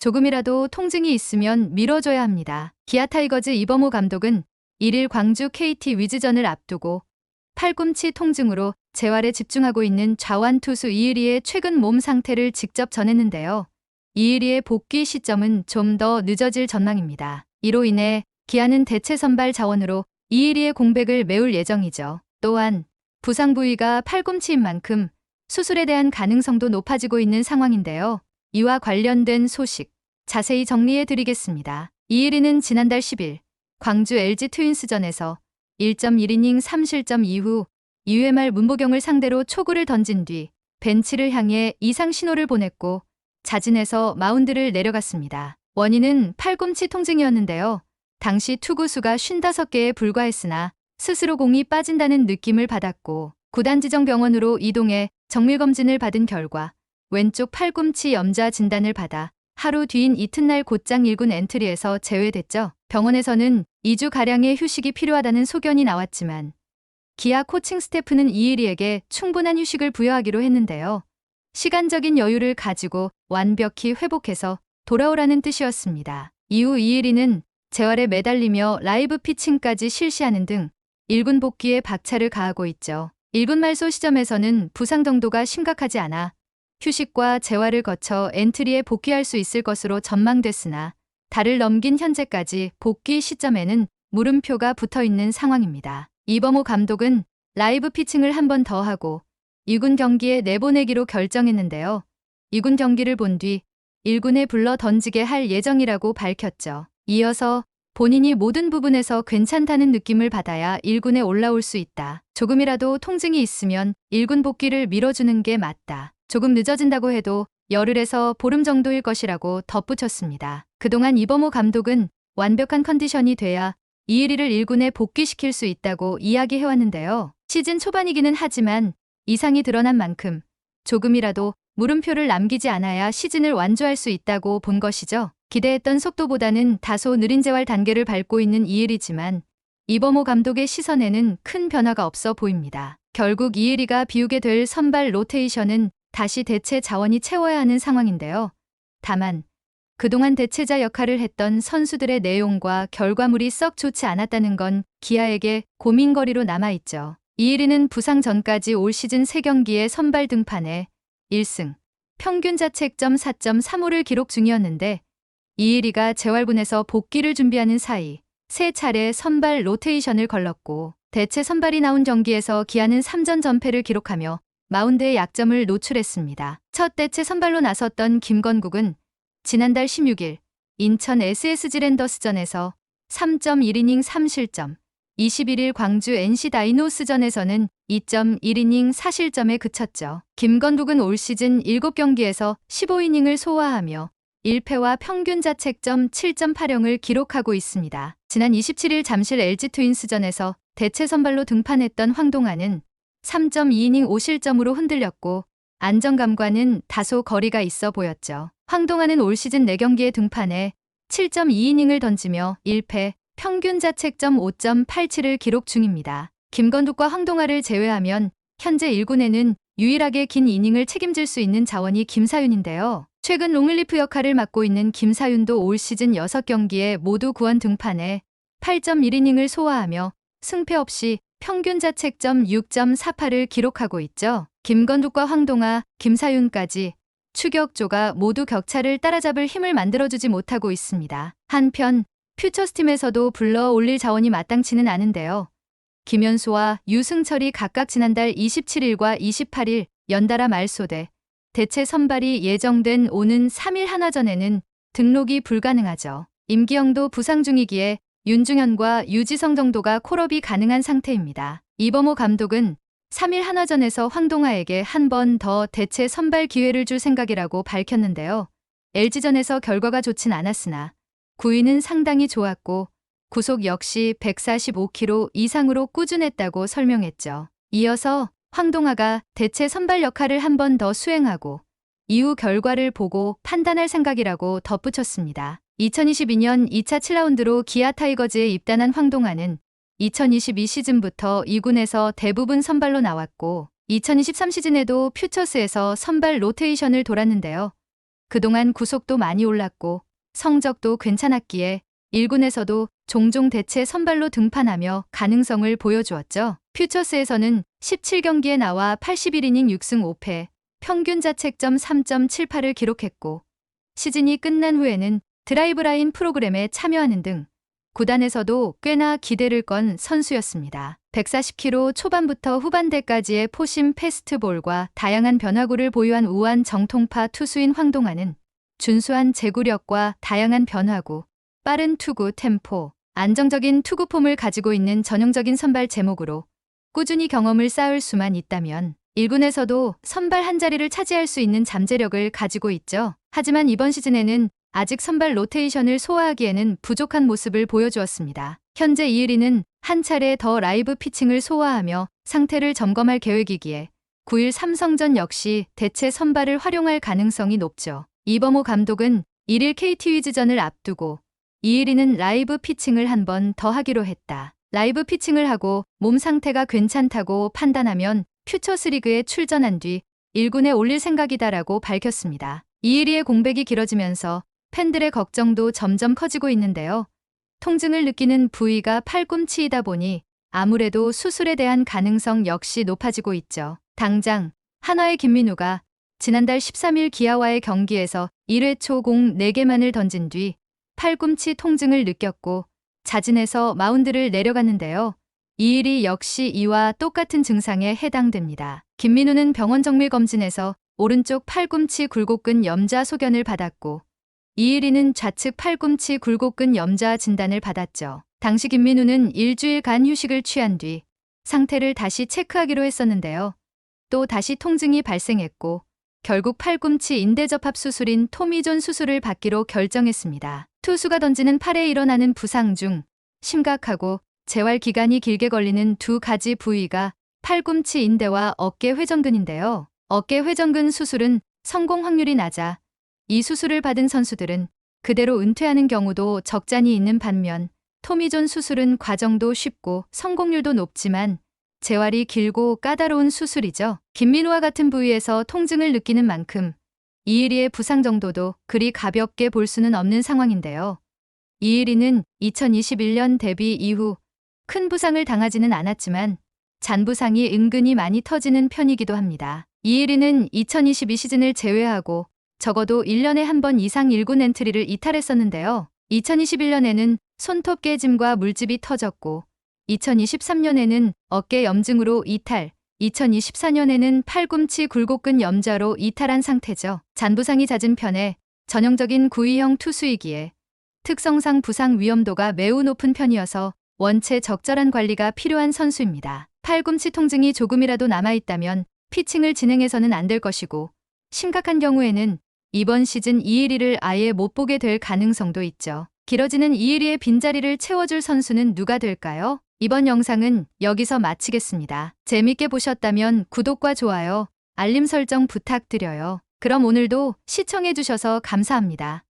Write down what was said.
조금이라도 통증이 있으면 밀어줘야 합니다. 기아 타이거즈 이범호 감독은 1일 광주 KT 위즈전을 앞두고 팔꿈치 통증으로 재활에 집중하고 있는 좌완 투수 이의리의 최근 몸 상태를 직접 전했는데요. 이의리의 복귀 시점은 좀 더 늦어질 전망입니다. 이로 인해 기아는 대체 선발 자원으로 이의리의 공백을 메울 예정이죠. 또한 부상 부위가 팔꿈치인 만큼 수술에 대한 가능성도 높아지고 있는 상황인데요. 이와 관련된 소식 자세히 정리해 드리겠습니다. 이의리는 지난달 10일 광주 LG 트윈스전에서 1.1이닝 3실점 이후 2회 말 문보경을 상대로 초구를 던진 뒤 벤치를 향해 이상 신호를 보냈고 자진해서 마운드를 내려갔습니다. 원인은 팔꿈치 통증이었는데요. 당시 투구수가 55개에 불과했으나 스스로 공이 빠진다는 느낌을 받았고 구단 지정 병원으로 이동해 정밀검진을 받은 결과 왼쪽 팔꿈치 염좌 진단을 받아 하루 뒤인 이튿날 곧장 1군 엔트리에서 제외됐죠. 병원에서는 2주가량의 휴식이 필요하다는 소견이 나왔지만 기아 코칭 스태프는 이의리에게 충분한 휴식을 부여하기로 했는데요. 시간적인 여유를 가지고 완벽히 회복해서 돌아오라는 뜻이었습니다. 이후 이의리는 재활에 매달리며 라이브 피칭까지 실시하는 등 1군 복귀에 박차를 가하고 있죠. 1군 말소 시점에서는 부상 정도가 심각하지 않아 휴식과 재활을 거쳐 엔트리에 복귀할 수 있을 것으로 전망됐으나 달을 넘긴 현재까지 복귀 시점에는 물음표가 붙어있는 상황입니다. 이범호 감독은 라이브 피칭을 한 번 더 하고 2군 경기에 내보내기로 결정했는데요. 2군 경기를 본 뒤 1군에 불러 던지게 할 예정이라고 밝혔죠. 이어서 본인이 모든 부분에서 괜찮다는 느낌을 받아야 1군에 올라올 수 있다. 조금이라도 통증이 있으면 1군 복귀를 미뤄주는 게 맞다. 조금 늦어진다고 해도 열흘에서 보름 정도일 것이라고 덧붙였습니다. 그동안 이범호 감독은 완벽한 컨디션이 돼야 이의리를 1군에 복귀시킬 수 있다고 이야기해왔는데요. 시즌 초반이기는 하지만 이상이 드러난 만큼 조금이라도 물음표를 남기지 않아야 시즌을 완주할 수 있다고 본 것이죠. 기대했던 속도보다는 다소 느린 재활 단계를 밟고 있는 이의리지만 이범호 감독의 시선에는 큰 변화가 없어 보입니다. 결국 이의리가 비우게 될 선발 로테이션은 다시 대체 자원이 채워야 하는 상황인데요. 다만 그동안 대체자 역할을 했던 선수들의 내용과 결과물이 썩 좋지 않았다는 건 기아에게 고민거리로 남아있죠. 이의리는 부상 전까지 올 시즌 3경기에 선발 등판해 1승, 평균 자책점 4.35를 기록 중이었는데 이의리가 재활군에서 복귀를 준비하는 사이 3차례 선발 로테이션을 걸렀고 대체 선발이 나온 경기에서 기아는 3전 전패를 기록하며 마운드의 약점을 노출했습니다. 첫 대체 선발로 나섰던 김건국은 지난달 16일 인천 SSG 랜더스전에서 3.1이닝 3실점, 21일 광주 NC 다이노스전에서는 2.1이닝 4실점에 그쳤죠. 김건국은 올 시즌 7경기에서 15이닝을 소화하며 1패와 평균 자책점 7.80을 기록하고 있습니다. 지난 27일 잠실 LG 트윈스전에서 대체 선발로 등판했던 황동아는 3.2이닝 5실점으로 흔들렸고 안정감과는 다소 거리가 있어 보였죠. 황동아는 올 시즌 4경기에 등판해 7.2이닝을 던지며 1패, 평균 자책점 5.87을 기록 중입니다. 김건국과 황동아를 제외하면 현재 1군에는 유일하게 긴 이닝을 책임질 수 있는 자원이 김사윤인데요. 최근 롱릴리프 역할을 맡고 있는 김사윤도 올 시즌 6경기에 모두 구원 등판해 8.1이닝을 소화하며 승패 없이 평균 자책점 6.48을 기록하고 있죠. 김건국과 황동아, 김사윤까지 추격조가 모두 격차를 따라잡을 힘을 만들어주지 못하고 있습니다. 한편 퓨처스팀에서도 불러 올릴 자원이 마땅치는 않은데요. 김현수와 유승철이 각각 지난달 27일과 28일 연달아 말소돼 대체 선발이 예정된 오는 3일 한화전에는 등록이 불가능하죠. 임기영도 부상 중이기에 윤중현과 유지성 정도가 콜업이 가능한 상태입니다. 이범호 감독은 3일 한화전에서 황동아에게 한 번 더 대체 선발 기회를 줄 생각이라고 밝혔는데요. LG전에서 결과가 좋진 않았으나 구위는 상당히 좋았고 구속 역시 145km 이상으로 꾸준했다고 설명했죠. 이어서 황동아가 대체 선발 역할을 한 번 더 수행하고 이후 결과를 보고 판단할 생각이라고 덧붙였습니다. 2022년 2차 7라운드로 기아 타이거즈에 입단한 황동아는 2022 시즌부터 2군에서 대부분 선발로 나왔고 2023 시즌에도 퓨처스에서 선발 로테이션을 돌았는데요. 그동안 구속도 많이 올랐고 성적도 괜찮았기에 1군에서도 종종 대체 선발로 등판하며 가능성을 보여주었죠. 퓨처스에서는 17경기에 나와 81이닝 6승 5패, 평균 자책점 3.78을 기록했고 시즌이 끝난 후에는 드라이브라인 프로그램에 참여하는 등 구단에서도 꽤나 기대를 건 선수였습니다. 140km 초반부터 후반대까지의 포심 패스트볼과 다양한 변화구를 보유한 우한 정통파 투수인 황동환은 준수한 제구력과 다양한 변화구, 빠른 투구 템포, 안정적인 투구 폼을 가지고 있는 전형적인 선발 제목으로 꾸준히 경험을 쌓을 수만 있다면 1군에서도 선발 한 자리를 차지할 수 있는 잠재력을 가지고 있죠. 하지만 이번 시즌에는 아직 선발 로테이션을 소화하기에는 부족한 모습을 보여주었습니다. 현재 이의리는 한 차례 더 라이브 피칭을 소화하며 상태를 점검할 계획이기에 9일 삼성전 역시 대체 선발을 활용할 가능성이 높죠. 이범호 감독은 1일 KT 위즈전을 앞두고 이의리는 라이브 피칭을 한 번 더 하기로 했다. 라이브 피칭을 하고 몸 상태가 괜찮다고 판단하면 퓨처스리그에 출전한 뒤 1군에 올릴 생각이다라고 밝혔습니다. 이의리의 공백이 길어지면서 팬들의 걱정도 점점 커지고 있는데요. 통증을 느끼는 부위가 팔꿈치이다 보니 아무래도 수술에 대한 가능성 역시 높아지고 있죠. 당장 한화의 김민우가 지난달 13일 기아와의 경기에서 1회 초 공 4개만을 던진 뒤 팔꿈치 통증을 느꼈고 자진해서 마운드를 내려갔는데요. 이의리 역시 이와 똑같은 증상에 해당됩니다. 김민우는 병원 정밀 검진에서 오른쪽 팔꿈치 굴곡근 염좌 소견을 받았고 이의리는 좌측 팔꿈치 굴곡근 염좌 진단을 받았죠. 당시 김민우는 일주일간 휴식을 취한 뒤 상태를 다시 체크하기로 했었는데요. 또 다시 통증이 발생했고 결국 팔꿈치 인대접합 수술인 토미존 수술을 받기로 결정했습니다. 투수가 던지는 팔에 일어나는 부상 중 심각하고 재활 기간이 길게 걸리는 두 가지 부위가 팔꿈치 인대와 어깨 회전근인데요. 어깨 회전근 수술은 성공 확률이 낮아 이 수술을 받은 선수들은 그대로 은퇴하는 경우도 적잖이 있는 반면 토미존 수술은 과정도 쉽고 성공률도 높지만 재활이 길고 까다로운 수술이죠. 김민우와 같은 부위에서 통증을 느끼는 만큼 이의리의 부상 정도도 그리 가볍게 볼 수는 없는 상황인데요. 이의리는 2021년 데뷔 이후 큰 부상을 당하지는 않았지만 잔부상이 은근히 많이 터지는 편이기도 합니다. 이의리는 2022 시즌을 제외하고 적어도 1년에 한 번 이상 1군 엔트리를 이탈했었는데요. 2021년에는 손톱 깨짐과 물집이 터졌고 2023년에는 어깨 염증으로 이탈, 2024년에는 팔꿈치 굴곡근 염좌로 이탈한 상태죠. 잔부상이 잦은 편에 전형적인 구위형 투수이기에 특성상 부상 위험도가 매우 높은 편이어서 원체 적절한 관리가 필요한 선수입니다. 팔꿈치 통증이 조금이라도 남아있다면 피칭을 진행해서는 안 될 것이고 심각한 경우에는 이번 시즌 이의리를 아예 못 보게 될 가능성도 있죠. 길어지는 이의리의 빈자리를 채워줄 선수는 누가 될까요? 이번 영상은 여기서 마치겠습니다. 재밌게 보셨다면 구독과 좋아요, 알림 설정 부탁드려요. 그럼 오늘도 시청해주셔서 감사합니다.